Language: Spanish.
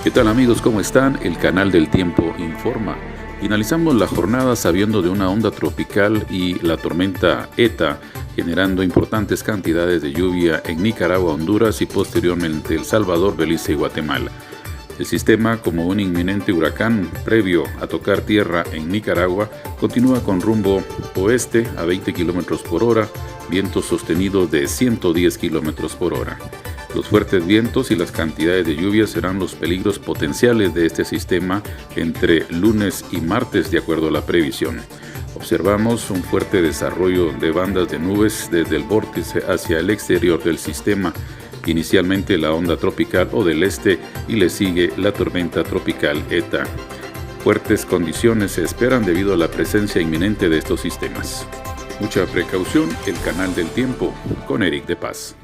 ¿Qué tal amigos? ¿Cómo están? El canal del tiempo informa. Finalizamos la jornada sabiendo de una onda tropical y la tormenta ETA generando importantes cantidades de lluvia en Nicaragua, Honduras y posteriormente El Salvador, Belice y Guatemala. El sistema, como un inminente huracán previo a tocar tierra en Nicaragua, continúa con rumbo oeste a 20 km por hora, vientos sostenidos de 110 km por hora. Los fuertes vientos y las cantidades de lluvia serán los peligros potenciales de este sistema entre lunes y martes, de acuerdo a la previsión. Observamos un fuerte desarrollo de bandas de nubes desde el vórtice hacia el exterior del sistema. Inicialmente la onda tropical o del este y le sigue la tormenta tropical ETA. Fuertes condiciones se esperan debido a la presencia inminente de estos sistemas. Mucha precaución, el canal del tiempo con Eric de Paz.